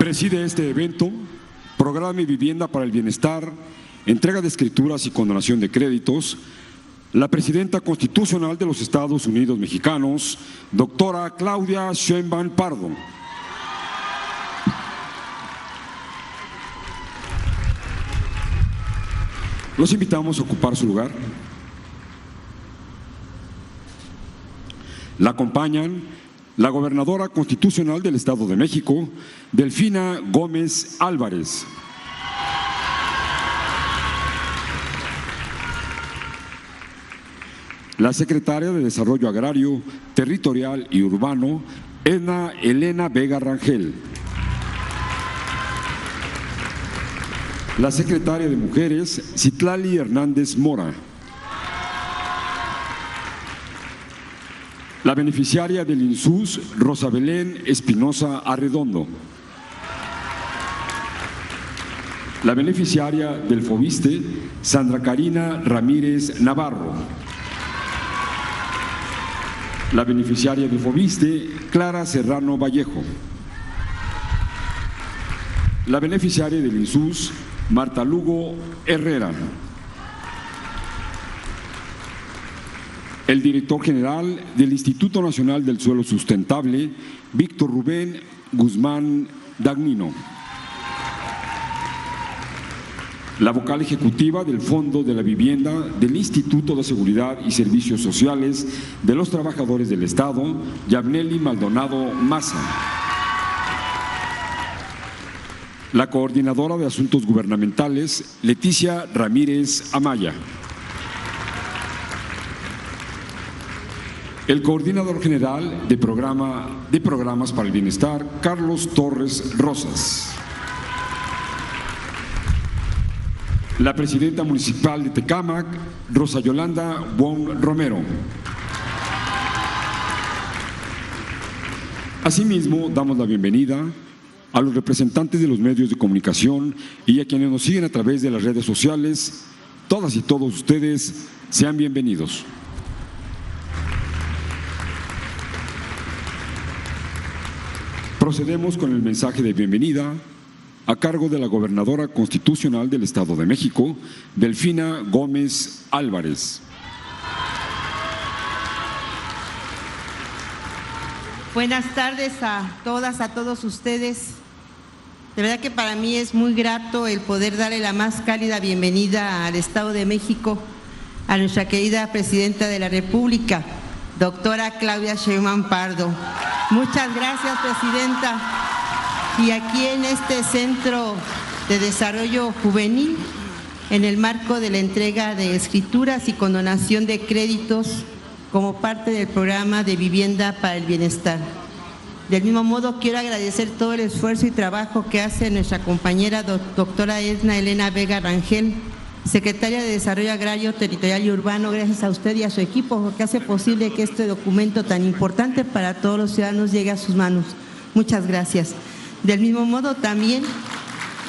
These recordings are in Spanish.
Preside este evento, Programa y Vivienda para el Bienestar, entrega de escrituras y condonación de créditos, la Presidenta Constitucional de los Estados Unidos Mexicanos, doctora Claudia Sheinbaum Pardo. Los invitamos a ocupar su lugar. La acompañan la Gobernadora Constitucional del Estado de México, Delfina Gómez Álvarez. La Secretaria de Desarrollo Agrario, Territorial y Urbano, Edna Elena Vega Rangel. La Secretaria de Mujeres, Citlali Hernández Mora. La beneficiaria del INSUS, Rosa Belén Espinosa Arredondo. La beneficiaria del FOBISTE, Sandra Karina Ramírez Navarro. La beneficiaria del FOBISTE, Clara Serrano Vallejo. La beneficiaria del INSUS, Marta Lugo Herrera. El director general del Instituto Nacional del Suelo Sustentable, Víctor Rubén Guzmán Dagnino. La vocal ejecutiva del Fondo de la Vivienda del Instituto de Seguridad y Servicios Sociales de los Trabajadores del Estado, Yabneli Maldonado Maza. La coordinadora de Asuntos Gubernamentales, Leticia Ramírez Amaya. El coordinador general de Programas para el Bienestar, Carlos Torres Rosas. La presidenta municipal de Tecámac, Rosa Yolanda Wong Romero. Asimismo, damos la bienvenida a los representantes de los medios de comunicación y a quienes nos siguen a través de las redes sociales. Todas y todos ustedes sean bienvenidos. Procedemos con el mensaje de bienvenida a cargo de la Gobernadora Constitucional del Estado de México, Delfina Gómez Álvarez. Buenas tardes a todas, a todos ustedes. De verdad que para mí es muy grato el poder darle la más cálida bienvenida al Estado de México a nuestra querida Presidenta de la República, doctora Claudia Sheinbaum Pardo. Muchas gracias, Presidenta. Y aquí en este Centro de Desarrollo Juvenil, en el marco de la entrega de escrituras y condonación de créditos como parte del programa de Vivienda para el Bienestar. Del mismo modo, quiero agradecer todo el esfuerzo y trabajo que hace nuestra compañera doctora Edna Elena Vega Rangel, Secretaria de Desarrollo Agrario, Territorial y Urbano. Gracias a usted y a su equipo, porque hace posible que este documento tan importante para todos los ciudadanos llegue a sus manos. Muchas gracias. Del mismo modo, también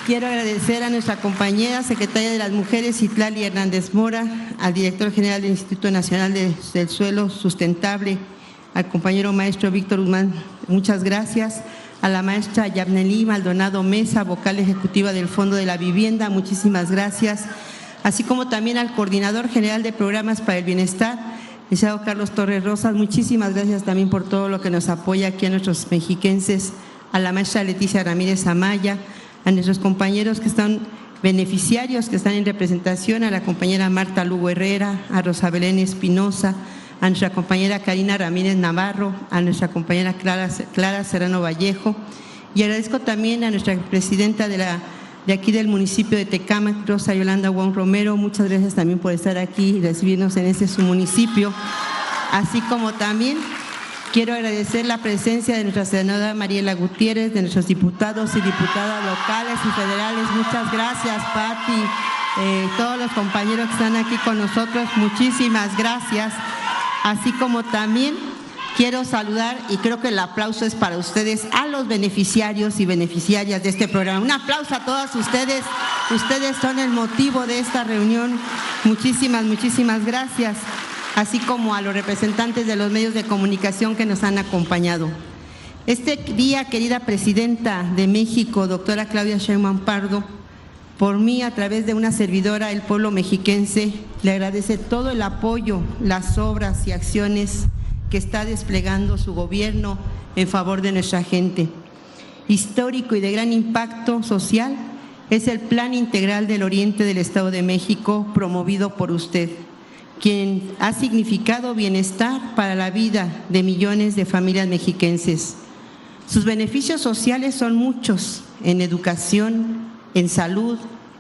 quiero agradecer a nuestra compañera Secretaria de las Mujeres, Citlali Hernández Mora, al Director General del Instituto Nacional del Suelo Sustentable, al compañero maestro Víctor Guzmán, muchas gracias, a la maestra Yabneli Maldonado Mesa, vocal ejecutiva del Fondo de la Vivienda, muchísimas gracias, así como también al Coordinador General de Programas para el Bienestar, licenciado Carlos Torres Rosas, muchísimas gracias también por todo lo que nos apoya aquí a nuestros mexiquenses, a la maestra Leticia Ramírez Amaya, a nuestros compañeros que están beneficiarios, que están en representación, a la compañera Marta Lugo Herrera, a Rosa Belén Espinosa, a nuestra compañera Karina Ramírez Navarro, a nuestra compañera Clara Serrano Vallejo, y agradezco también a nuestra presidenta de aquí del municipio de Tecámac, Rosa Yolanda Wong Romero. Muchas gracias también por estar aquí y recibirnos en su municipio, así como también quiero agradecer la presencia de nuestra senadora Mariela Gutiérrez, de nuestros diputados y diputadas locales y federales. Muchas gracias, Pati, todos los compañeros que están aquí con nosotros, muchísimas gracias. Así como también quiero saludar, y creo que el aplauso es para ustedes, a los beneficiarios y beneficiarias de este programa. Un aplauso a todas ustedes, ustedes son el motivo de esta reunión. Muchísimas, muchísimas gracias. Así como a los representantes de los medios de comunicación que nos han acompañado. Este día, querida Presidenta de México, doctora Claudia Sheinbaum Pardo, por mí, a través de una servidora, el pueblo mexiquense le agradece todo el apoyo, las obras y acciones que está desplegando su gobierno en favor de nuestra gente. Histórico y de gran impacto social es el Plan Integral del Oriente del Estado de México, promovido por usted, quien ha significado bienestar para la vida de millones de familias mexiquenses. Sus beneficios sociales son muchos en educación, en salud,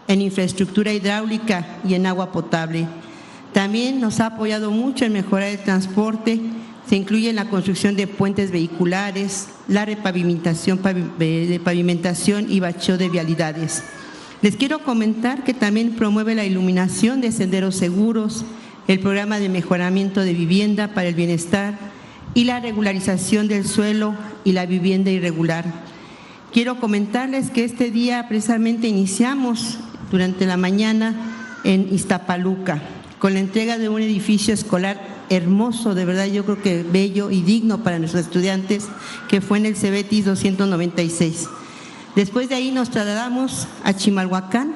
en infraestructura hidráulica y en agua potable. También nos ha apoyado mucho en mejorar el transporte. Se incluye en la construcción de puentes vehiculares, la repavimentación y bacheo de vialidades. Les quiero comentar que también promueve la iluminación de senderos seguros, el programa de mejoramiento de vivienda para el bienestar y la regularización del suelo y la vivienda irregular. Quiero comentarles que este día precisamente iniciamos durante la mañana en Iztapaluca con la entrega de un edificio escolar hermoso, de verdad yo creo que bello y digno para nuestros estudiantes, que fue en el Cebetis 296. Después de ahí nos trasladamos a Chimalhuacán,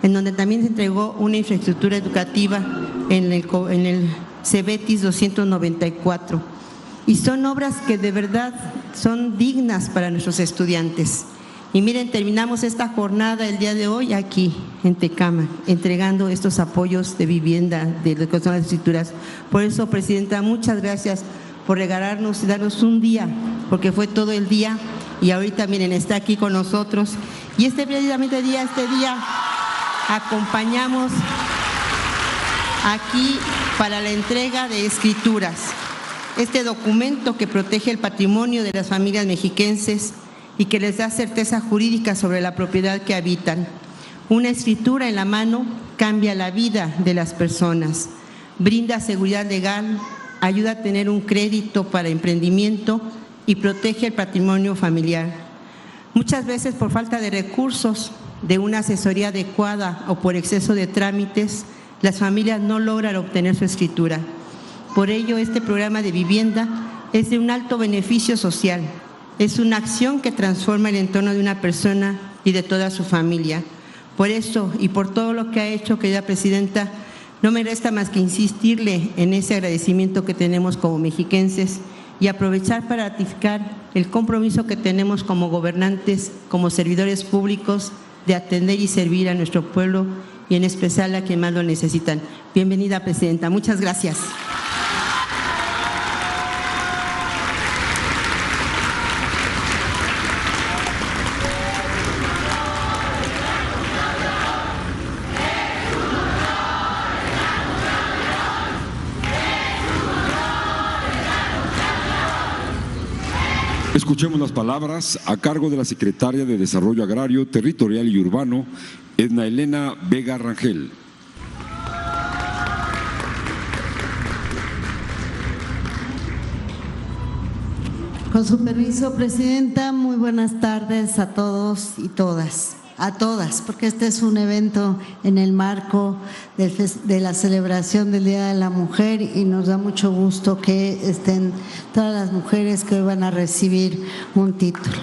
en donde también se entregó una infraestructura educativa en el Cebetis 294. Y son obras que de verdad son dignas para nuestros estudiantes. Y miren, terminamos esta jornada el día de hoy aquí en Tecámac, entregando estos apoyos de vivienda, de lo que son las escrituras. Por eso, Presidenta, muchas gracias por regalarnos y darnos un día, porque fue todo el día y ahorita, miren, está aquí con nosotros. Y este día acompañamos aquí para la entrega de escrituras. Este documento que protege el patrimonio de las familias mexiquenses y que les da certeza jurídica sobre la propiedad que habitan. Una escritura en la mano cambia la vida de las personas, brinda seguridad legal, ayuda a tener un crédito para emprendimiento y protege el patrimonio familiar. Muchas veces por falta de recursos, de una asesoría adecuada o por exceso de trámites, las familias no logran obtener su escritura. Por ello, este programa de vivienda es de un alto beneficio social. Es una acción que transforma el entorno de una persona y de toda su familia. Por eso y por todo lo que ha hecho, querida Presidenta, no me resta más que insistirle en ese agradecimiento que tenemos como mexiquenses y aprovechar para ratificar el compromiso que tenemos como gobernantes, como servidores públicos, de atender y servir a nuestro pueblo y en especial a quienes más lo necesitan. Bienvenida, Presidenta. Muchas gracias. Escuchemos las palabras a cargo de la Secretaria de Desarrollo Agrario, Territorial y Urbano, Edna Elena Vega Rangel. Con su permiso, Presidenta, muy buenas tardes a todos y todas. A todas, porque este es un evento en el marco de la celebración del Día de la Mujer y nos da mucho gusto que estén todas las mujeres que hoy van a recibir un título.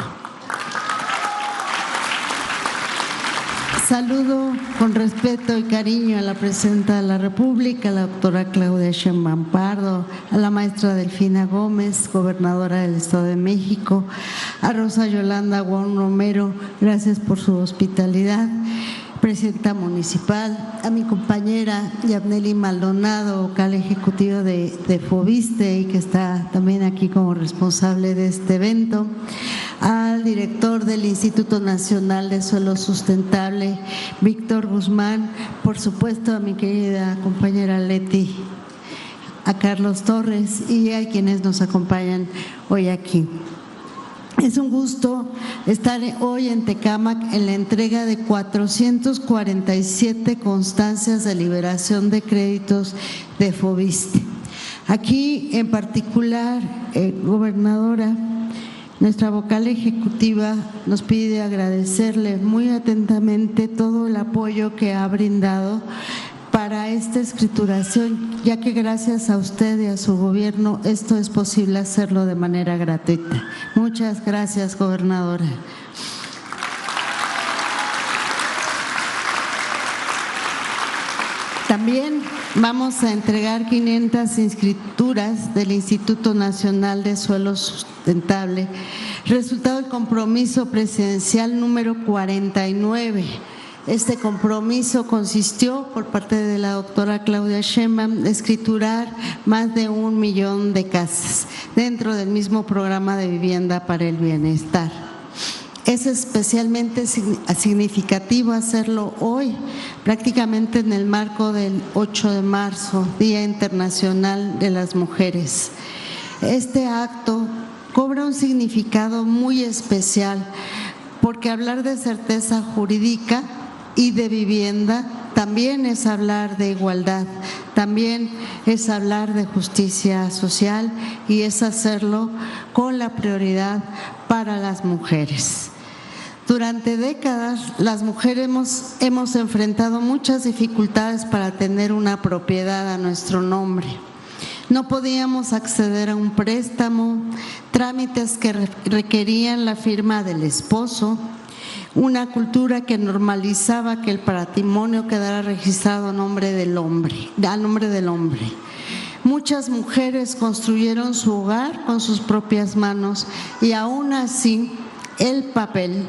Saludo con respeto y cariño a la Presidenta de la República, la doctora Claudia Sheinbaum Pardo, a la maestra Delfina Gómez, gobernadora del Estado de México, a Rosa Yolanda Wong Romero, gracias por su hospitalidad, presidenta municipal, a mi compañera Yabneli Maldonado, vocal ejecutiva de Foviste y que está también aquí como responsable de este evento, al director del Instituto Nacional de Suelo Sustentable, Víctor Guzmán, por supuesto a mi querida compañera Leti, a Carlos Torres y a quienes nos acompañan hoy aquí. Es un gusto estar hoy en Tecámac en la entrega de 447 constancias de liberación de créditos de Foviste. Aquí en particular, gobernadora, nuestra vocal ejecutiva nos pide agradecerle muy atentamente todo el apoyo que ha brindado para esta escrituración, ya que gracias a usted y a su gobierno esto es posible hacerlo de manera gratuita. Muchas gracias, gobernadora. También vamos a entregar 500 inscrituras del Instituto Nacional de Suelo Sustentable, resultado del compromiso presidencial número 49. Este compromiso consistió por parte de la doctora Claudia Sheinbaum de escriturar más de 1 millón de casas dentro del mismo programa de vivienda para el bienestar. Es especialmente significativo hacerlo hoy, prácticamente en el marco del 8 de marzo, Día Internacional de las Mujeres. Este acto cobra un significado muy especial porque hablar de certeza jurídica y de vivienda también es hablar de igualdad, también es hablar de justicia social y es hacerlo con la prioridad para las mujeres. Durante décadas, las mujeres hemos enfrentado muchas dificultades para tener una propiedad a nuestro nombre. No podíamos acceder a un préstamo, trámites que requerían la firma del esposo, una cultura que normalizaba que el patrimonio quedara registrado a nombre del hombre. Muchas mujeres construyeron su hogar con sus propias manos y aún así el papel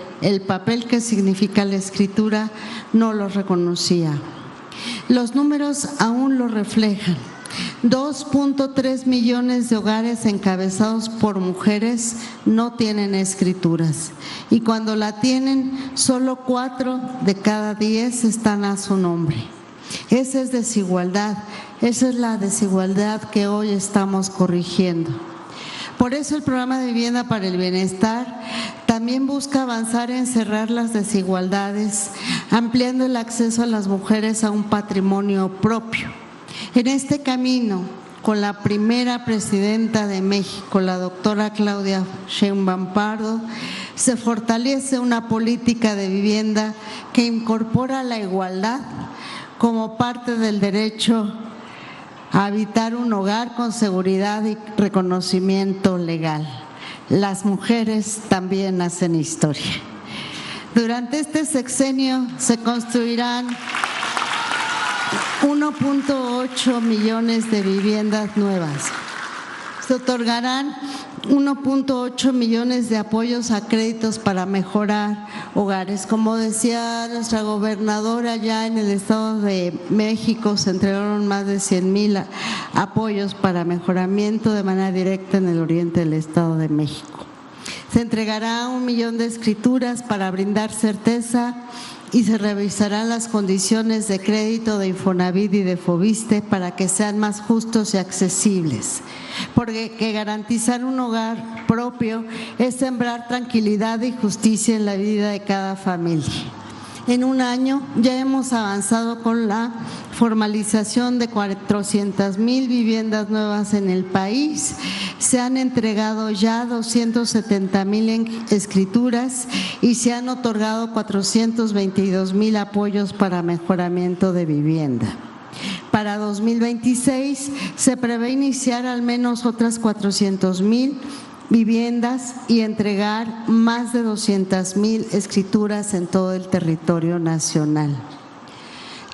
que significa la escritura no lo reconocía. Los números aún lo reflejan. 2.3 millones de hogares encabezados por mujeres no tienen escrituras y cuando la tienen, solo 4 de cada 10 están a su nombre. Esa es desigualdad, esa es la desigualdad que hoy estamos corrigiendo. Por eso el programa de vivienda para el bienestar también busca avanzar en cerrar las desigualdades, ampliando el acceso a las mujeres a un patrimonio propio. En este camino, con la primera presidenta de México, la doctora Claudia Sheinbaum Pardo, se fortalece una política de vivienda que incorpora la igualdad como parte del derecho a habitar un hogar con seguridad y reconocimiento legal. Las mujeres también hacen historia. Durante este sexenio se construirán 1.8 millones de viviendas nuevas. Se otorgarán 1.8 millones de apoyos a créditos para mejorar hogares. Como decía nuestra gobernadora, ya en el Estado de México se entregaron más de 100,000 apoyos para mejoramiento de manera directa en el oriente del Estado de México. Se entregará 1 millón de escrituras para brindar certeza y se revisarán las condiciones de crédito de Infonavit y de Foviste para que sean más justos y accesibles, porque garantizar un hogar propio es sembrar tranquilidad y justicia en la vida de cada familia. En un año ya hemos avanzado con la formalización de 400,000 viviendas nuevas en el país. Se han entregado ya 270,000 escrituras y se han otorgado 422,000 apoyos para mejoramiento de vivienda. Para 2026 se prevé iniciar al menos otras 400,000 viviendas y entregar más de 200,000 escrituras en todo el territorio nacional.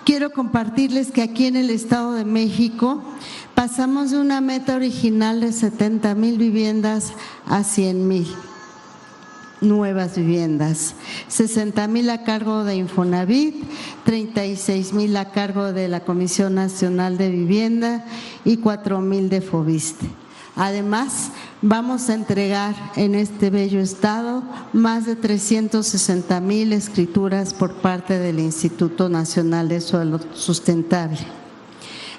Quiero compartirles que aquí en el Estado de México pasamos de una meta original de 70,000 viviendas a 100,000 nuevas viviendas, 60,000 a cargo de Infonavit, 36,000 a cargo de la Comisión Nacional de Vivienda y 4,000 de Foviste. Además, vamos a entregar en este bello estado más de 360,000 escrituras por parte del Instituto Nacional de Suelo Sustentable.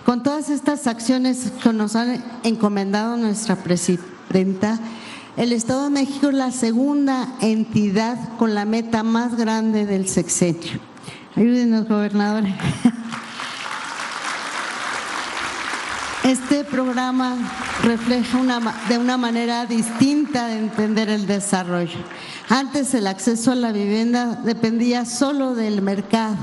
Con todas estas acciones que nos han encomendado nuestra presidenta, el Estado de México es la segunda entidad con la meta más grande del sexenio. Ayúdenos, gobernadora. Este programa refleja de una manera distinta de entender el desarrollo. Antes el acceso a la vivienda dependía solo del mercado,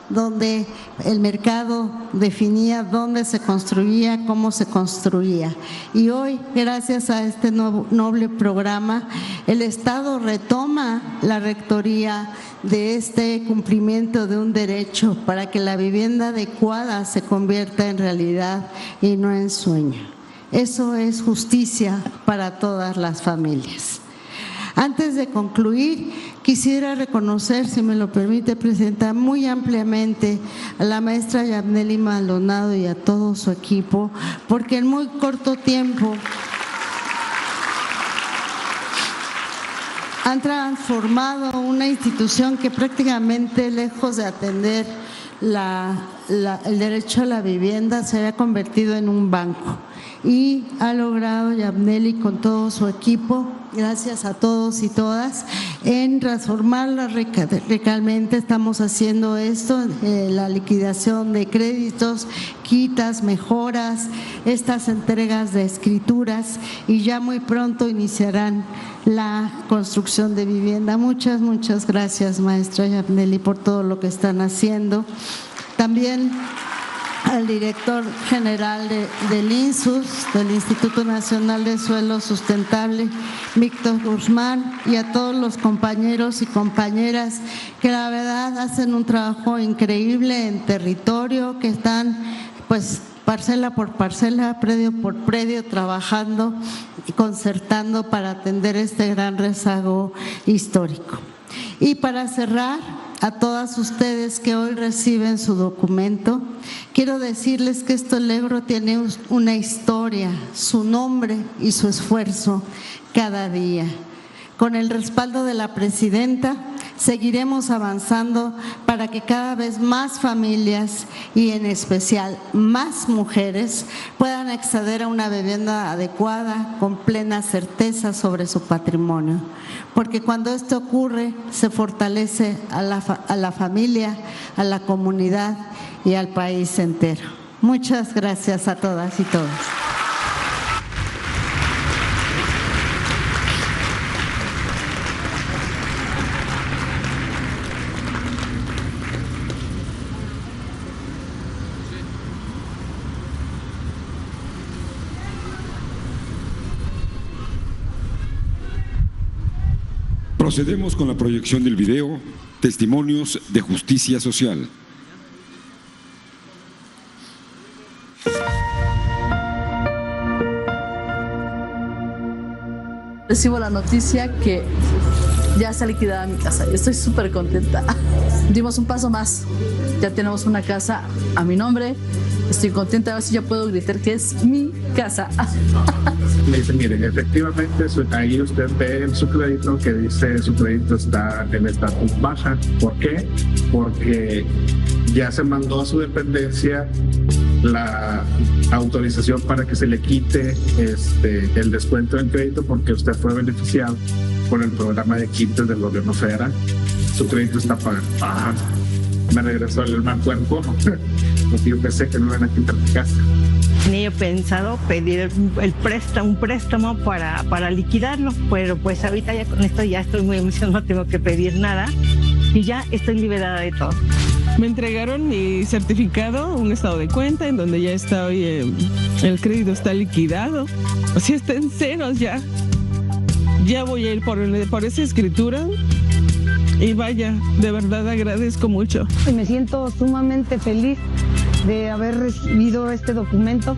donde el mercado definía dónde se construía, cómo se construía. Y hoy, gracias a este noble programa, el Estado retoma la rectoría de este cumplimiento de un derecho para que la vivienda adecuada se convierta en realidad y no en sueño. Eso es justicia para todas las familias. Antes de concluir, quisiera reconocer, si me lo permite, Presidenta, muy ampliamente a la maestra Yabneli Maldonado y a todo su equipo, porque en muy corto tiempo han transformado una institución que prácticamente, lejos de atender el derecho a la vivienda, se había convertido en un banco. Y ha logrado Yabneli con todo su equipo, gracias a todos y todas, en transformarla radicalmente. Estamos haciendo esto, la liquidación de créditos, quitas, mejoras, estas entregas de escrituras, y ya muy pronto iniciarán la construcción de vivienda. Muchas gracias, maestra Yabneli, por todo lo que están haciendo. También al director general del INSUS, del Instituto Nacional de Suelo Sustentable, Víctor Guzmán, y a todos los compañeros y compañeras que la verdad hacen un trabajo increíble en territorio, que están pues parcela por parcela, predio por predio, trabajando y concertando para atender este gran rezago histórico. Y para cerrar, a todas ustedes que hoy reciben su documento, quiero decirles que este logro tiene una historia, su nombre y su esfuerzo cada día. Con el respaldo de la presidenta, seguiremos avanzando para que cada vez más familias y en especial más mujeres puedan acceder a una vivienda adecuada con plena certeza sobre su patrimonio. Porque cuando esto ocurre, se fortalece a la familia, a la comunidad y al país entero. Muchas gracias a todas y todos. Procedemos con la proyección del video Testimonios de Justicia Social. Recibo la noticia que ya está liquidada mi casa. Estoy súper contenta. Dimos un paso más. Ya tenemos una casa a mi nombre. Estoy contenta. A ver si ya puedo gritar que es mi casa. Le dice, mire, efectivamente, ahí usted ve en su crédito que dice su crédito está en estatus baja. ¿Por qué? Porque ya se mandó a su dependencia la autorización para que se le quite el descuento del crédito, porque usted fue beneficiado por el programa de quites del gobierno federal. Su crédito está pagado. Me regresó el mal cuerpo porque yo pensé que no iban a quitar mi casa. Tenía pensado pedir un préstamo para liquidarlo, pero pues ahorita ya con esto ya estoy muy emocionada, no tengo que pedir nada y ya estoy liberada de todo. Me entregaron mi certificado, un estado de cuenta en donde ya está hoy, el crédito está liquidado, o sea, está en ceros ya. Ya voy a ir por esa escritura y vaya, de verdad agradezco mucho. Me siento sumamente feliz de haber recibido este documento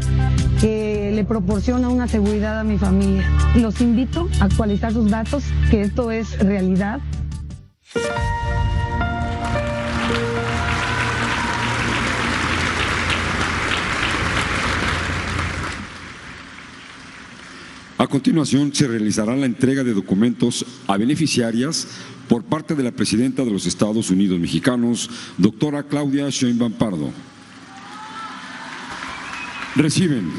que le proporciona una seguridad a mi familia. Los invito a actualizar sus datos, que esto es realidad. A continuación, se realizará la entrega de documentos a beneficiarias por parte de la presidenta de los Estados Unidos Mexicanos, doctora Claudia Sheinbaum Pardo. Reciben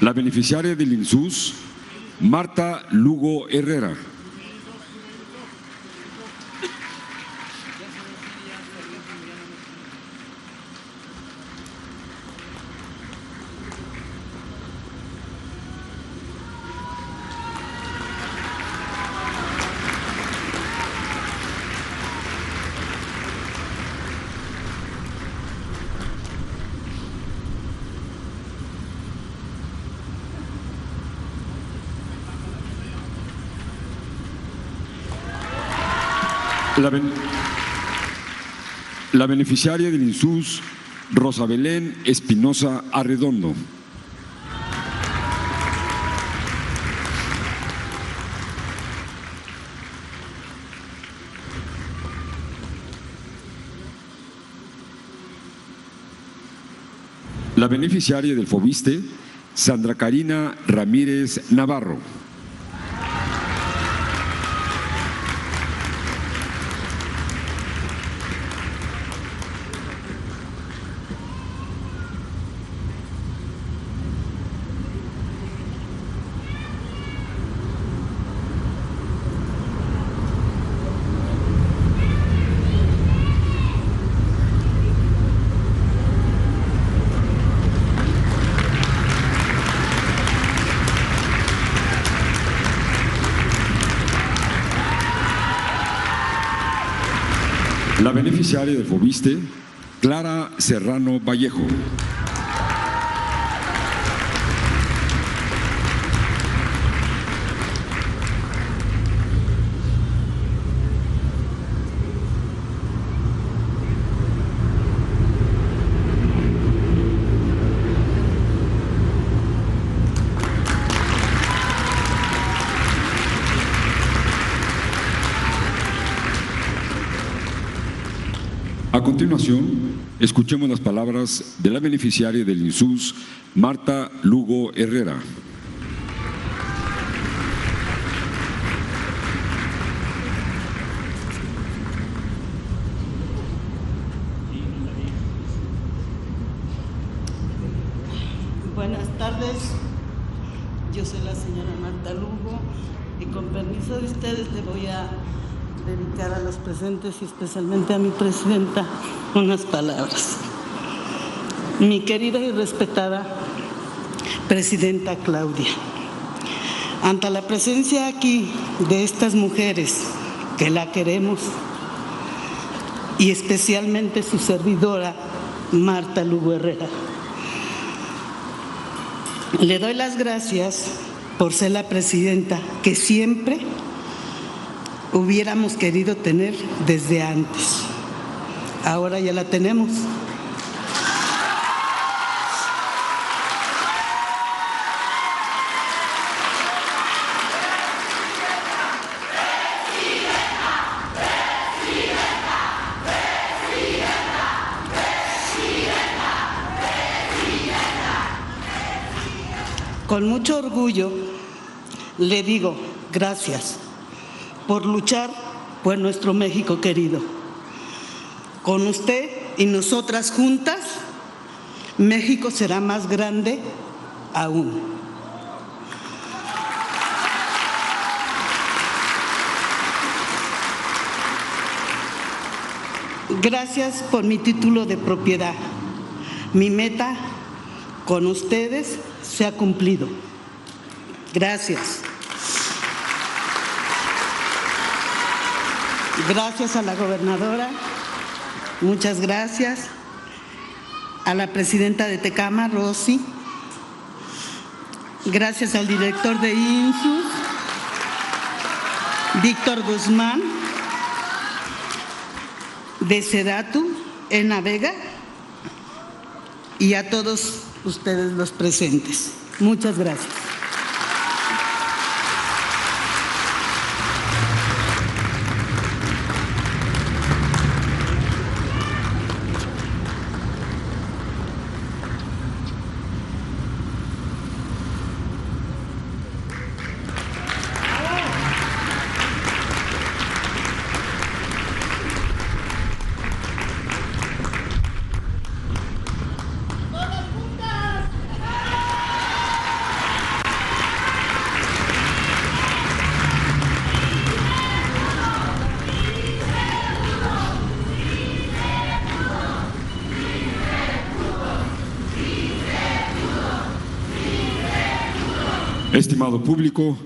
la beneficiaria del INSUS, Marta Lugo Herrera. La beneficiaria del INSUS, Rosa Belén Espinosa Arredondo. La beneficiaria del FOBISTE, Sandra Karina Ramírez Navarro. La beneficiaria del FOBISTE, Clara Serrano Vallejo. A continuación, escuchemos las palabras de la beneficiaria del INSUS, Marta Lugo Herrera. Buenas tardes, yo soy la señora Marta Lugo y con permiso de ustedes le voy a dedicar a los presentes y especialmente a mi presidenta unas palabras. Mi querida y respetada presidenta Claudia, ante la presencia aquí de estas mujeres que la queremos y especialmente su servidora Marta Lugo Herrera, le doy las gracias por ser la presidenta que siempre hubiéramos querido tener desde antes. Ahora ya la tenemos. Con mucho orgullo le digo gracias por luchar por nuestro México querido. Con usted y nosotras juntas, México será más grande aún. Gracias por mi título de propiedad. Mi meta con ustedes se ha cumplido. Gracias. Gracias a la gobernadora, muchas gracias. A la presidenta de Tecama, Rosy. Gracias al director de INSUS, Víctor Guzmán, de Sedatu, Ena Vega, y a todos ustedes los presentes. Muchas gracias. Estimado público,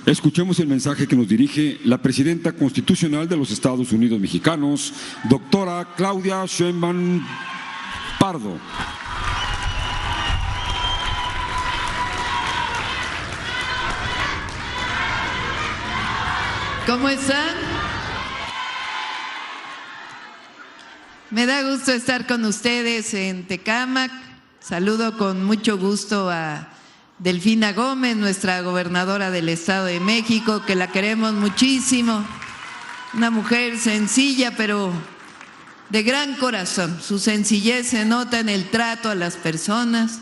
escuchemos el mensaje que nos dirige la presidenta constitucional de los Estados Unidos Mexicanos, doctora Claudia Sheinbaum Pardo. ¿Cómo están? Me da gusto estar con ustedes en Tecámac. Saludo con mucho gusto a Delfina Gómez, nuestra gobernadora del Estado de México, que la queremos muchísimo. Una mujer sencilla, pero de gran corazón. Su sencillez se nota en el trato a las personas,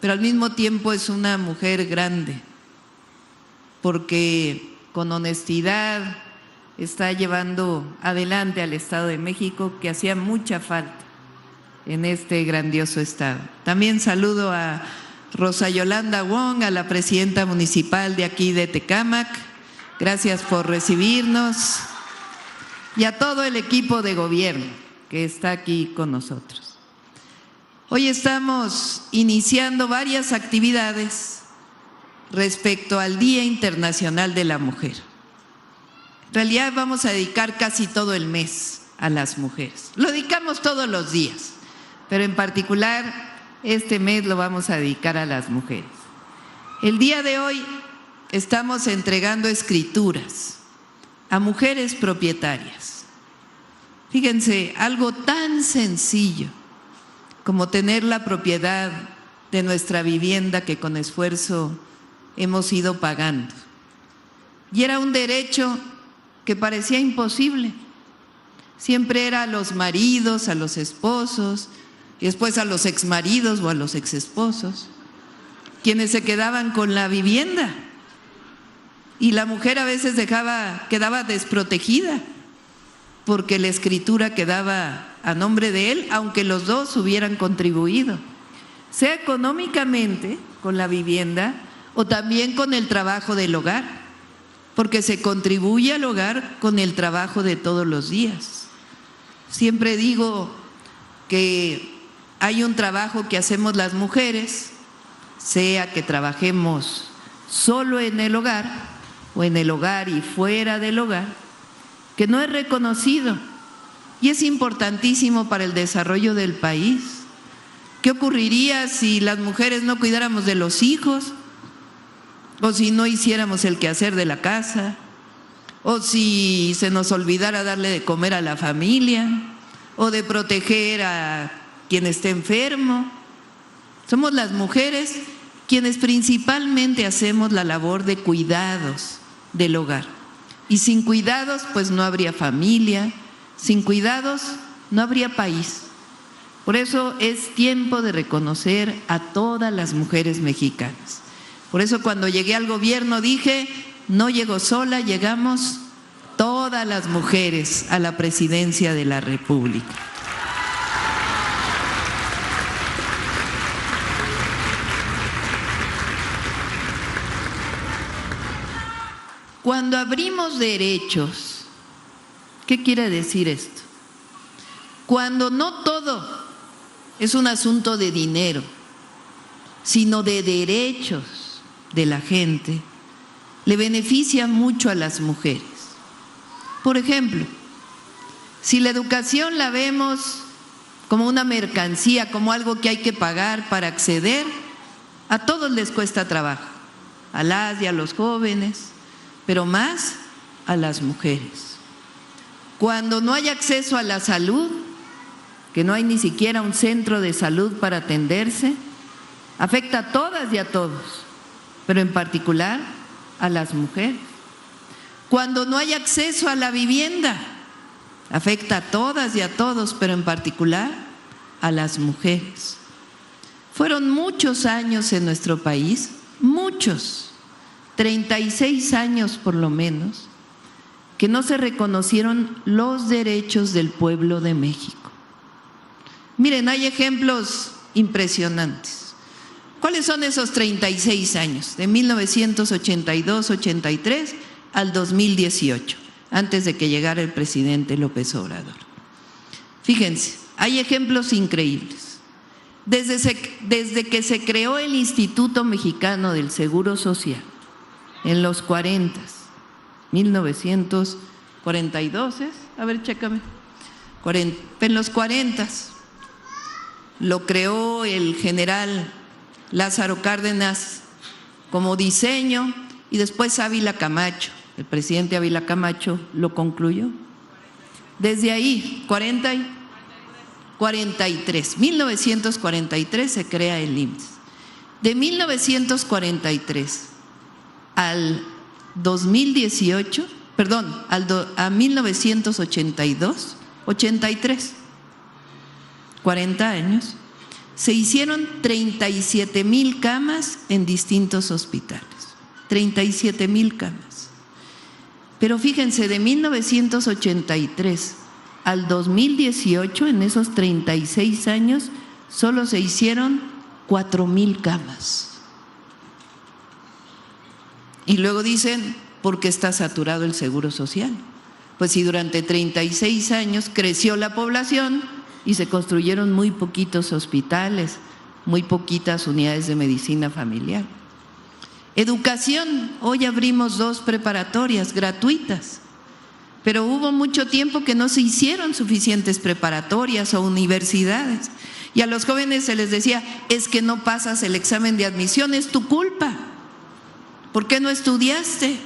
pero al mismo tiempo es una mujer grande, porque con honestidad está llevando adelante al Estado de México, que hacía mucha falta en este grandioso estado. También saludo a Rosa Yolanda Wong, a la presidenta municipal de aquí de Tecámac. Gracias por recibirnos. Y a todo el equipo de gobierno que está aquí con nosotros. Hoy estamos iniciando varias actividades respecto al Día Internacional de la Mujer. En realidad vamos a dedicar casi todo el mes a las mujeres. Lo dedicamos todos los días, pero en particular este mes lo vamos a dedicar a las mujeres. El día de hoy estamos entregando escrituras a mujeres propietarias. Fíjense, algo tan sencillo como tener la propiedad de nuestra vivienda que con esfuerzo hemos ido pagando. Y era un derecho que parecía imposible. Siempre era a los maridos, a los esposos, y después a los exmaridos o a los exesposos, quienes se quedaban con la vivienda. Y la mujer a veces quedaba desprotegida, porque la escritura quedaba a nombre de él, aunque los dos hubieran contribuido, sea económicamente con la vivienda o también con el trabajo del hogar, porque se contribuye al hogar con el trabajo de todos los días. Siempre digo que hay un trabajo que hacemos las mujeres, sea que trabajemos solo en el hogar o en el hogar y fuera del hogar, que no es reconocido y es importantísimo para el desarrollo del país. ¿Qué ocurriría si las mujeres no cuidáramos de los hijos? O si no hiciéramos el quehacer de la casa, o si se nos olvidara darle de comer a la familia, o de proteger a quien esté enfermo. Somos las mujeres quienes principalmente hacemos la labor de cuidados del hogar. Y sin cuidados, pues no habría familia, sin cuidados no habría país. Por eso es tiempo de reconocer a todas las mujeres mexicanas. Por eso cuando llegué al gobierno dije, no llego sola, llegamos todas las mujeres a la presidencia de la República. Cuando abrimos derechos, ¿qué quiere decir esto? Cuando no todo es un asunto de dinero, sino de derechos de la gente, le beneficia mucho a las mujeres. Por ejemplo, si la educación la vemos como una mercancía, como algo que hay que pagar para acceder, a todos les cuesta trabajo, a las y a los jóvenes, pero más a las mujeres. Cuando no hay acceso a la salud, que no hay ni siquiera un centro de salud para atenderse, afecta a todas y a todos, pero en particular a las mujeres. Cuando no hay acceso a la vivienda, afecta a todas y a todos, pero en particular a las mujeres. Fueron muchos años en nuestro país, muchos, 36 años por lo menos, que no se reconocieron los derechos del pueblo de México. Miren, hay ejemplos impresionantes. ¿Cuáles son esos 36 años? De 1982-83 al 2018, antes de que llegara el presidente López Obrador. Fíjense, hay ejemplos increíbles. Desde que se creó el Instituto Mexicano del Seguro Social, en los 40, 1942, a ver, chécame, en los 40, lo creó el general Lázaro Cárdenas como diseño y después Ávila Camacho, el presidente Ávila Camacho lo concluyó. Desde ahí, 1943 se crea el IMSS. De 1943 al 2018, a 1982, 83, 40 años, se hicieron 37,000 camas en distintos hospitales, 37,000 camas. Pero fíjense, de 1983 al 2018, en esos 36 años, solo se hicieron 4,000 camas. Y luego dicen, ¿por qué está saturado el Seguro Social? Pues si durante 36 años creció la población y se construyeron muy poquitos hospitales, muy poquitas unidades de medicina familiar. Educación, hoy abrimos 2 preparatorias gratuitas, pero hubo mucho tiempo que no se hicieron suficientes preparatorias o universidades. Y a los jóvenes se les decía, es que no pasas el examen de admisión, es tu culpa. ¿Por qué no estudiaste?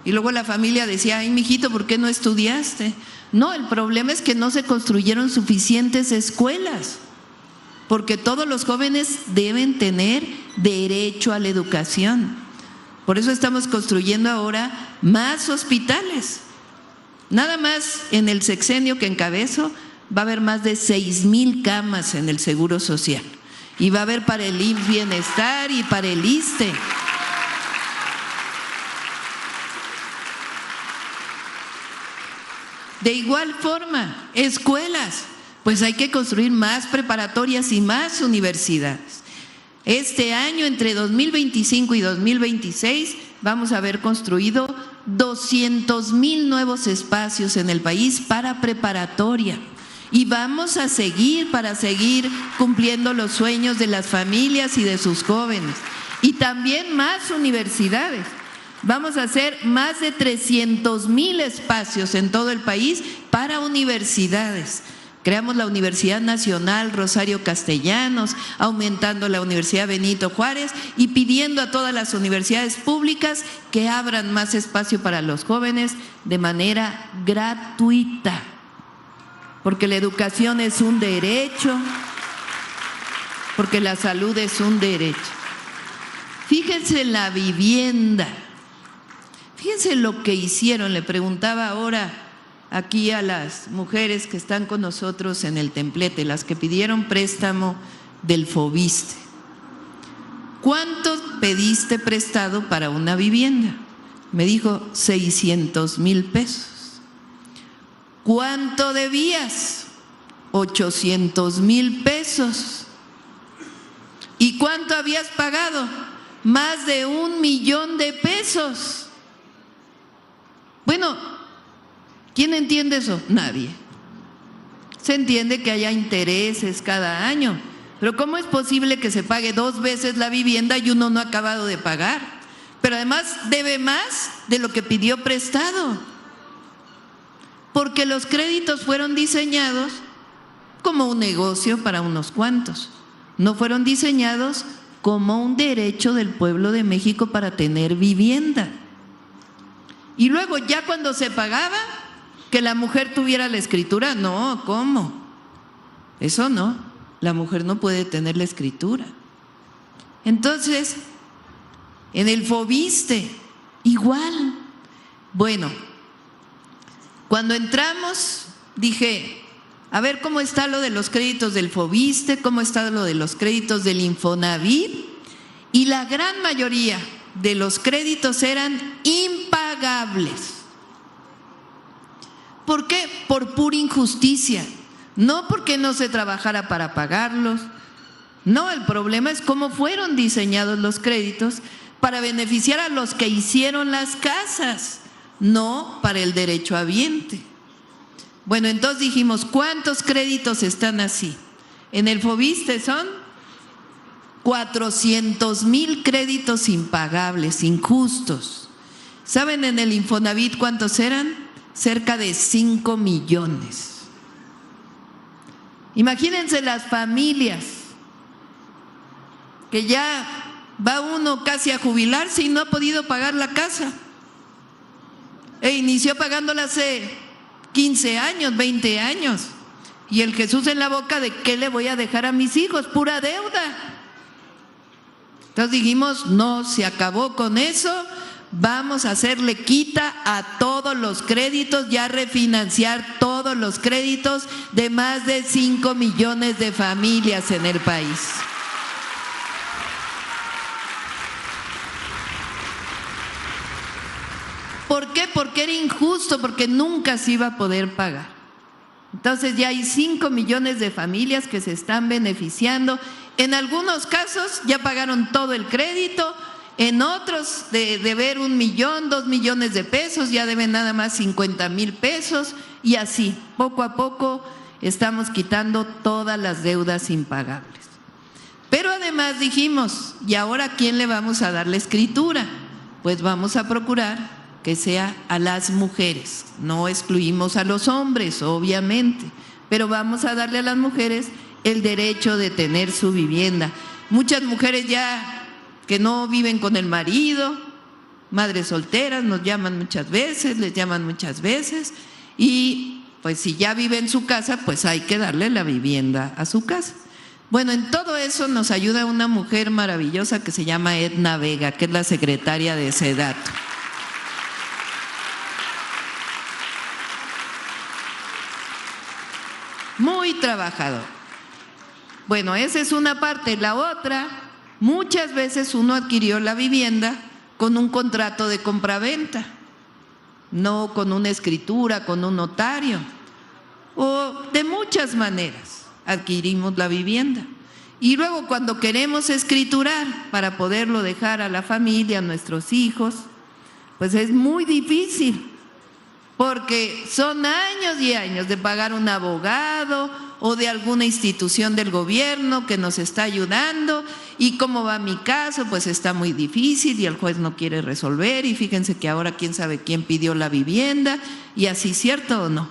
Y luego la familia decía, ay, mijito, ¿por qué no estudiaste? No, el problema es que no se construyeron suficientes escuelas, porque todos los jóvenes deben tener derecho a la educación. Por eso estamos construyendo ahora más hospitales. Nada más en el sexenio que encabezo va a haber más de 6,000 camas en el Seguro Social. Y va a haber para el IMSS Bienestar y para el ISSSTE. De igual forma, escuelas, pues hay que construir más preparatorias y más universidades. Este año, entre 2025 y 2026, vamos a haber construido 200,000 nuevos espacios en el país para preparatoria. Y vamos a seguir para seguir cumpliendo los sueños de las familias y de sus jóvenes. Y también más universidades. Vamos a hacer más de 300,000 espacios en todo el país para universidades. Creamos la Universidad Nacional Rosario Castellanos, aumentando la Universidad Benito Juárez y pidiendo a todas las universidades públicas que abran más espacio para los jóvenes de manera gratuita, porque la educación es un derecho, porque la salud es un derecho. Fíjense en la vivienda. Fíjense lo que hicieron, le preguntaba ahora aquí a las mujeres que están con nosotros en el templete, las que pidieron préstamo del Fobiste. ¿Cuánto pediste prestado para una vivienda? Me dijo 600,000 pesos. ¿Cuánto debías? 800,000 pesos. ¿Y cuánto habías pagado? Más de 1,000,000 de pesos. Bueno, ¿quién entiende eso? Nadie. Se entiende que haya intereses cada año, pero ¿cómo es posible que se pague 2 veces la vivienda y uno no ha acabado de pagar? Pero además debe más de lo que pidió prestado, porque los créditos fueron diseñados como un negocio para unos cuantos, no fueron diseñados como un derecho del pueblo de México para tener vivienda. Y luego ya cuando se pagaba, que la mujer tuviera la escritura, no, ¿cómo? Eso no, la mujer no puede tener la escritura. Entonces, en el Fobiste, igual. Bueno, cuando entramos, dije, a ver cómo está lo de los créditos del Fobiste, cómo está lo de los créditos del Infonavit, y la gran mayoría de los créditos eran impagables. ¿Por qué? Por pura injusticia, no porque no se trabajara para pagarlos. No, el problema es cómo fueron diseñados los créditos para beneficiar a los que hicieron las casas, no para el derechohabiente. Bueno, entonces dijimos, ¿cuántos créditos están así? En el Fobiste son 400,000 créditos impagables, injustos. ¿Saben en el Infonavit cuántos eran? Cerca de 5 millones. Imagínense las familias que ya va uno casi a jubilarse y no ha podido pagar la casa. E inició pagándola hace 15 años, 20 años. y el Jesús en la boca de qué le voy a dejar a mis hijos, pura deuda. Entonces dijimos, no, se acabó con eso, vamos a hacerle quita a todos los créditos, ya refinanciar todos los créditos de más de 5 millones de familias en el país. ¿Por qué? Porque era injusto, porque nunca se iba a poder pagar. Entonces ya hay 5 millones de familias que se están beneficiando. En algunos casos ya pagaron todo el crédito, en otros de deber 1 millón, 2 millones de pesos, ya deben nada más 50,000 pesos y así, poco a poco estamos quitando todas las deudas impagables. Pero además dijimos, ¿y ahora a quién le vamos a dar la escritura? Pues vamos a procurar que sea a las mujeres, no excluimos a los hombres, obviamente, pero vamos a darle a las mujeres el derecho de tener su vivienda. Muchas mujeres ya que no viven con el marido, madres solteras, nos llaman muchas veces, les llaman muchas veces, y pues si ya vive en su casa, pues hay que darle la vivienda a su casa. Bueno, en todo eso nos ayuda una mujer maravillosa que se llama Edna Vega, que es la secretaria de SEDATU. Muy trabajador. Bueno, esa es una parte. La otra, muchas veces uno adquirió la vivienda con un contrato de compraventa, no con una escritura, con un notario, o de muchas maneras adquirimos la vivienda. Y luego cuando queremos escriturar para poderlo dejar a la familia, a nuestros hijos, pues es muy difícil, porque son años y años de pagar un abogado o de alguna institución del gobierno que nos está ayudando, y cómo va mi caso, pues está muy difícil y el juez no quiere resolver, y fíjense que ahora quién sabe quién pidió la vivienda, y así, ¿cierto o no?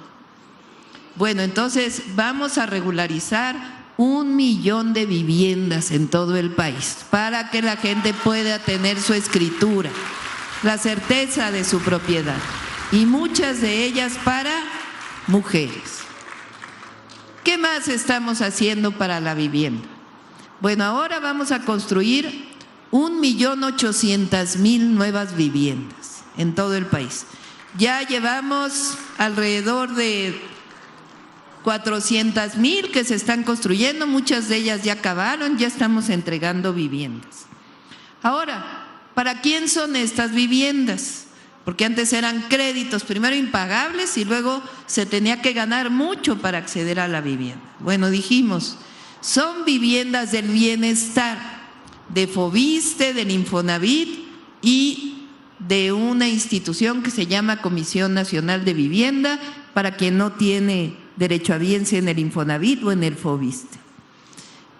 Bueno, entonces vamos a regularizar 1 millón de viviendas en todo el país para que la gente pueda tener su escritura, la certeza de su propiedad, y muchas de ellas para mujeres. ¿Qué más estamos haciendo para la vivienda? Bueno, ahora vamos a construir 1.800.000 nuevas viviendas en todo el país. Ya llevamos alrededor de 400.000 que se están construyendo, muchas de ellas ya acabaron, ya estamos entregando viviendas. Ahora, ¿para quién son estas viviendas? Porque antes eran créditos, primero impagables y luego se tenía que ganar mucho para acceder a la vivienda. Bueno, dijimos, son viviendas del bienestar, de Foviste, del Infonavit y de una institución que se llama Comisión Nacional de Vivienda, para quien no tiene derechohabiencia en el Infonavit o en el Foviste.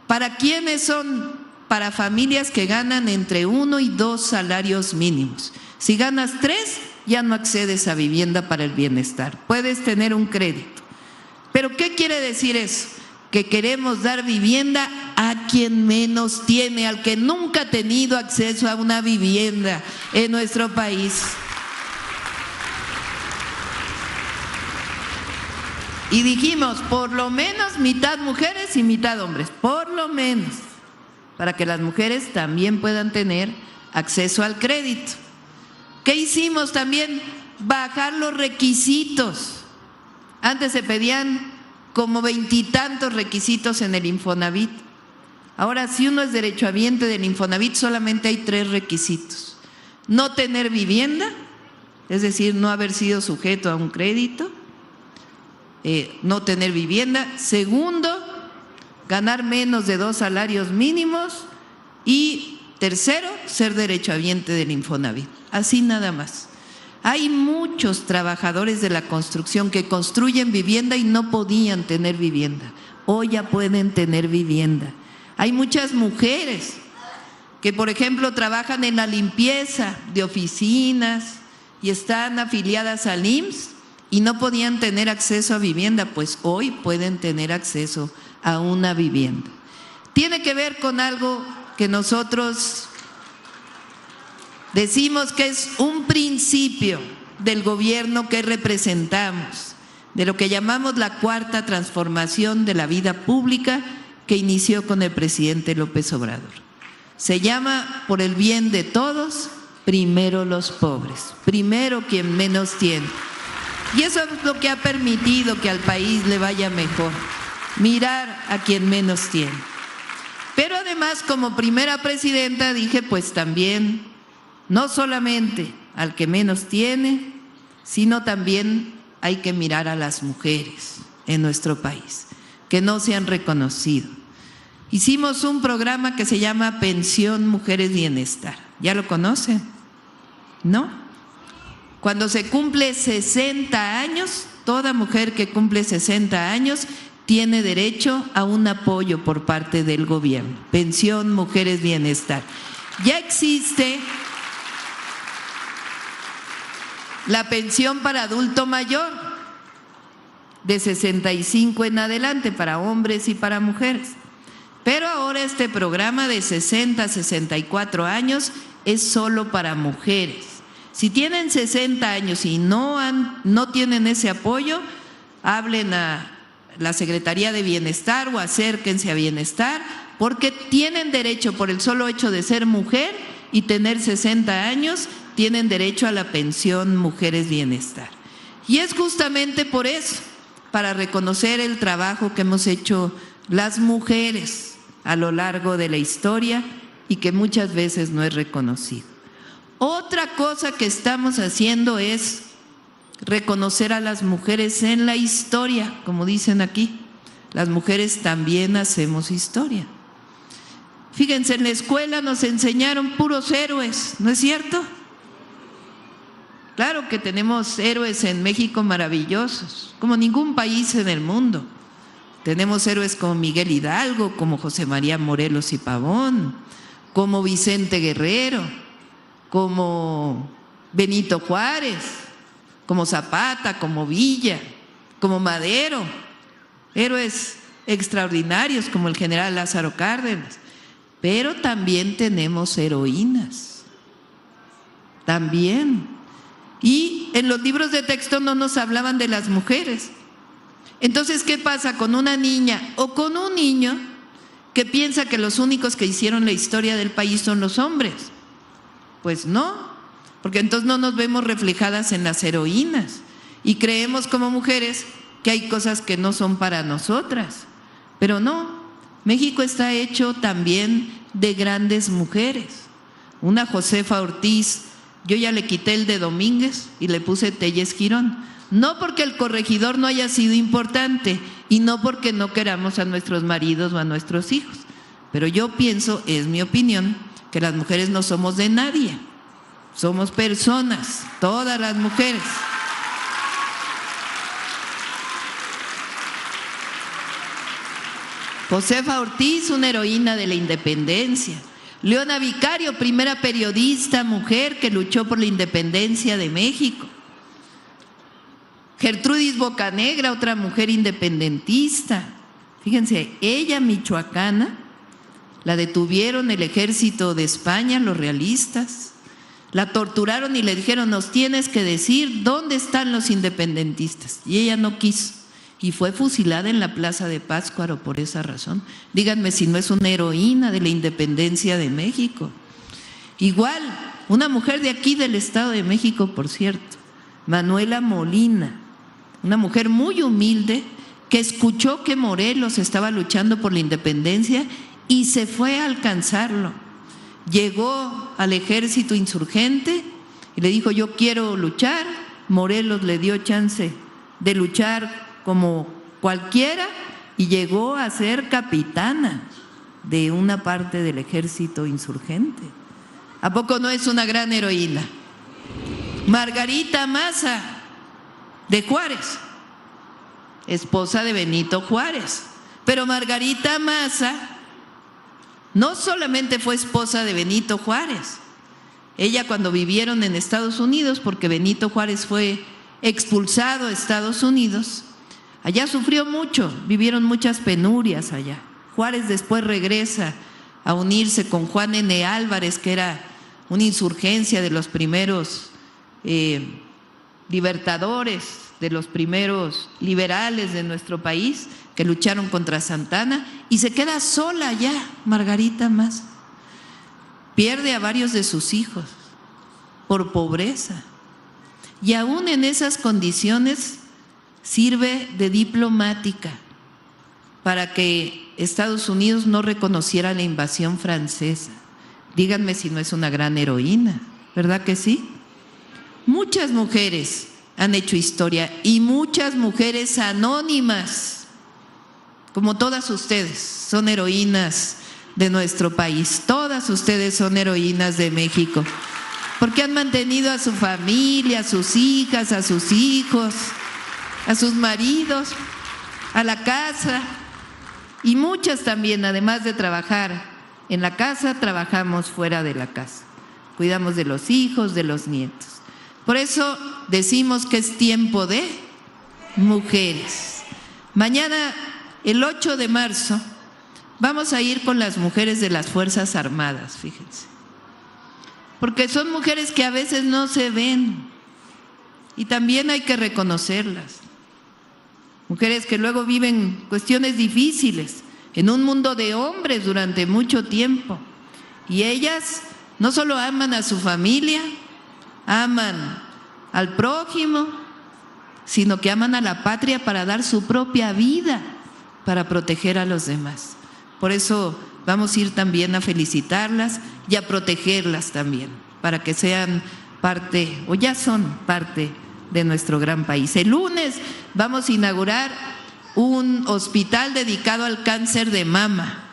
¿Para quiénes son? Para familias que ganan entre 1 y 2 salarios mínimos. Si ganas 3, ya no accedes a vivienda para el bienestar. Puedes tener un crédito. ¿Pero qué quiere decir eso? Que queremos dar vivienda a quien menos tiene, al que nunca ha tenido acceso a una vivienda en nuestro país. Y dijimos, por lo menos mitad mujeres y mitad hombres, por lo menos, para que las mujeres también puedan tener acceso al crédito. ¿Qué hicimos también? Bajar los requisitos. Antes se pedían como 20 y tantos requisitos en el Infonavit. Ahora, si uno es derechohabiente del Infonavit, solamente hay 3 requisitos. No tener vivienda, es decir, no haber sido sujeto a un crédito, no tener vivienda. Segundo, ganar menos de 2 salarios mínimos. Y tercero, ser derechohabiente del Infonavit. Así nada más. Hay muchos trabajadores de la construcción que construyen vivienda y no podían tener vivienda. Hoy ya pueden tener vivienda. Hay muchas mujeres que, por ejemplo, trabajan en la limpieza de oficinas y están afiliadas al IMSS y no podían tener acceso a vivienda, pues hoy pueden tener acceso a una vivienda. Tiene que ver con algo que nosotros decimos que es un principio del gobierno que representamos, de lo que llamamos la cuarta transformación de la vida pública que inició con el presidente López Obrador. Se llama por el bien de todos, primero los pobres, primero quien menos tiene. Y eso es lo que ha permitido que al país le vaya mejor, mirar a quien menos tiene. Pero además, como primera presidenta, dije, pues también, no solamente al que menos tiene, sino también hay que mirar a las mujeres en nuestro país, que no se han reconocido. Hicimos un programa que se llama Pensión Mujeres Bienestar. ¿Ya lo conocen? ¿No? Cuando se cumple 60 años, toda mujer que cumple 60 años tiene derecho a un apoyo por parte del gobierno. Pensión Mujeres Bienestar. Ya existe la pensión para adulto mayor, de 65 en adelante, para hombres y para mujeres. Pero ahora este programa de 60 a 64 años es solo para mujeres. Si tienen 60 años y no tienen ese apoyo, hablen a la Secretaría de Bienestar o acérquense a Bienestar, porque tienen derecho, por el solo hecho de ser mujer y tener 60 años, tienen derecho a la pensión Mujeres Bienestar. Y es justamente por eso, para reconocer el trabajo que hemos hecho las mujeres a lo largo de la historia y que muchas veces no es reconocido. Otra cosa que estamos haciendo es reconocer a las mujeres en la historia, como dicen aquí. Las mujeres también hacemos historia. Fíjense, en la escuela nos enseñaron puros héroes, ¿no es cierto? Claro que tenemos héroes en México maravillosos, como ningún país en el mundo. Tenemos héroes como Miguel Hidalgo, como José María Morelos y Pavón, como Vicente Guerrero, como Benito Juárez, como Zapata, como Villa, como Madero, héroes extraordinarios como el general Lázaro Cárdenas. Pero también tenemos heroínas, también. Y en los libros de texto no nos hablaban de las mujeres. Entonces, ¿qué pasa con una niña o con un niño que piensa que los únicos que hicieron la historia del país son los hombres? Pues no, porque entonces no nos vemos reflejadas en las heroínas y creemos como mujeres que hay cosas que no son para nosotras. Pero no, México está hecho también de grandes mujeres. Una Josefa Ortiz, yo ya le quité el de Domínguez y le puse Telles Girón. No porque el corregidor no haya sido importante y no porque no queramos a nuestros maridos o a nuestros hijos. Pero yo pienso, es mi opinión, que las mujeres no somos de nadie. Somos personas, todas las mujeres. Josefa Ortiz, una heroína de la independencia. Leona Vicario, primera periodista mujer que luchó por la independencia de México. Gertrudis Bocanegra, otra mujer independentista. Fíjense, ella michoacana, la detuvieron el ejército de España, los realistas. La torturaron y le dijeron, nos tienes que decir dónde están los independentistas. Y ella no quiso. Y fue fusilada en la Plaza de Pátzcuaro por esa razón. Díganme si no es una heroína de la independencia de México. Igual, una mujer de aquí del Estado de México, por cierto, Manuela Molina, una mujer muy humilde que escuchó que Morelos estaba luchando por la independencia y se fue a alcanzarlo. Llegó al ejército insurgente y le dijo, yo quiero luchar. Morelos le dio chance de luchar como cualquiera y llegó a ser capitana de una parte del ejército insurgente. ¿A poco no es una gran heroína? Margarita Maza, de Juárez, esposa de Benito Juárez. Pero Margarita Maza no solamente fue esposa de Benito Juárez, ella cuando vivieron en Estados Unidos, porque Benito Juárez fue expulsado a Estados Unidos, allá sufrió mucho, vivieron muchas penurias allá. Juárez después regresa a unirse con Juan N. Álvarez, que era una insurgencia de los primeros libertadores de los primeros liberales de nuestro país que lucharon contra Santana, y se queda sola ya, Margarita Maza. Pierde a varios de sus hijos por pobreza. Y aún en esas condiciones sirve de diplomática para que Estados Unidos no reconociera la invasión francesa. Díganme si no es una gran heroína, ¿verdad que sí? Muchas mujeres han hecho historia, y muchas mujeres anónimas, como todas ustedes, son heroínas de nuestro país. Todas ustedes son heroínas de México, porque han mantenido a su familia, a sus hijas, a sus hijos, a sus maridos, a la casa. Y muchas también, además de trabajar en la casa, trabajamos fuera de la casa. Cuidamos de los hijos, de los nietos. Por eso decimos que es tiempo de mujeres. Mañana, el 8 de marzo, vamos a ir con las mujeres de las Fuerzas Armadas, fíjense. Porque son mujeres que a veces no se ven, y también hay que reconocerlas. Mujeres que luego viven cuestiones difíciles en un mundo de hombres durante mucho tiempo. Y ellas no solo aman a su familia, aman al prójimo, sino que aman a la patria para dar su propia vida, para proteger a los demás. Por eso vamos a ir también a felicitarlas y a protegerlas también, para que sean parte, o ya son parte de nuestro gran país. El lunes vamos a inaugurar un hospital dedicado al cáncer de mama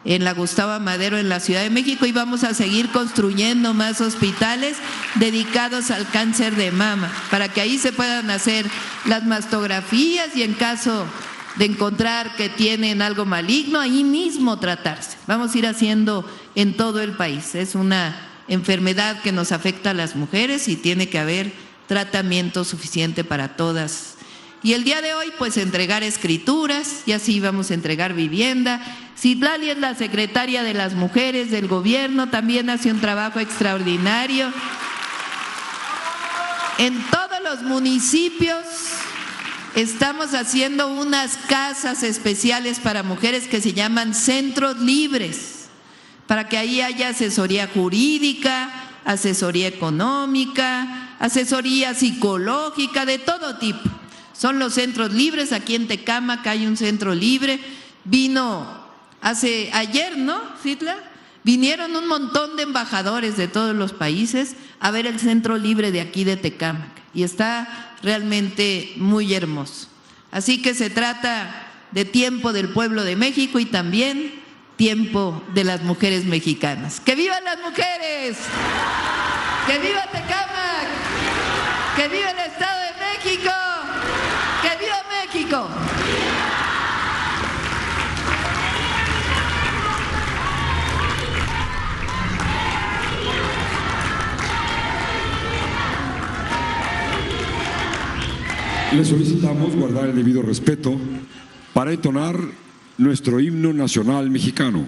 en la Gustavo Madero, en la Ciudad de México, y vamos a seguir construyendo más hospitales dedicados al cáncer de mama, para que ahí se puedan hacer las mastografías y en caso de encontrar que tienen algo maligno, ahí mismo tratarse. Vamos a ir haciendo en todo el país. Es una enfermedad que nos afecta a las mujeres y tiene que haber tratamiento suficiente para todas. Y el día de hoy, pues, entregar escrituras, y así vamos a entregar vivienda. Citlali es la secretaria de las mujeres del gobierno, también hace un trabajo extraordinario. En todos los municipios estamos haciendo unas casas especiales para mujeres que se llaman centros libres, para que ahí haya asesoría jurídica, asesoría económica, asesoría psicológica, de todo tipo. Son los centros libres. Aquí en Tecámac hay un centro libre. Vino ayer, ¿no, Citla? Vinieron un montón de embajadores de todos los países a ver el centro libre de aquí de Tecámac, y está realmente muy hermoso. Así que se trata de tiempo del pueblo de México y también tiempo de las mujeres mexicanas. ¡Que vivan las mujeres! ¡Que viva Tecámac! ¡Que viva el Estado de México! ¡Que viva México! Le solicitamos guardar el debido respeto para entonar nuestro himno nacional mexicano.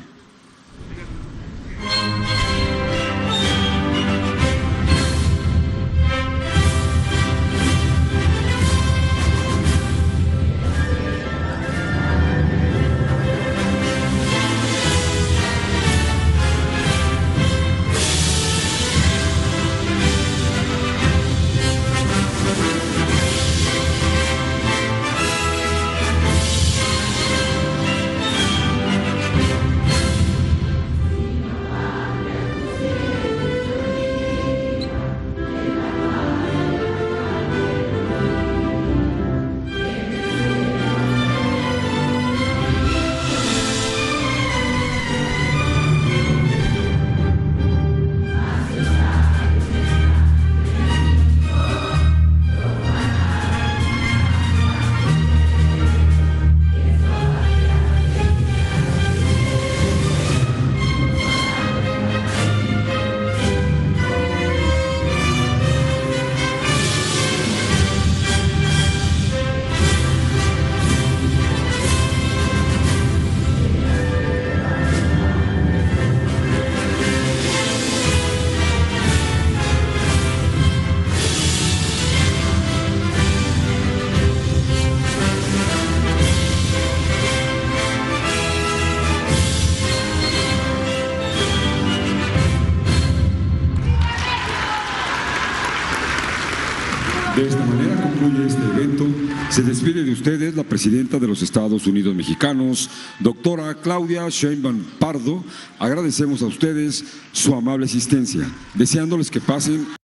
concluye este evento, se despide de ustedes la presidenta de los Estados Unidos Mexicanos, doctora Claudia Sheinbaum Pardo. Agradecemos a ustedes su amable asistencia, deseándoles que pasen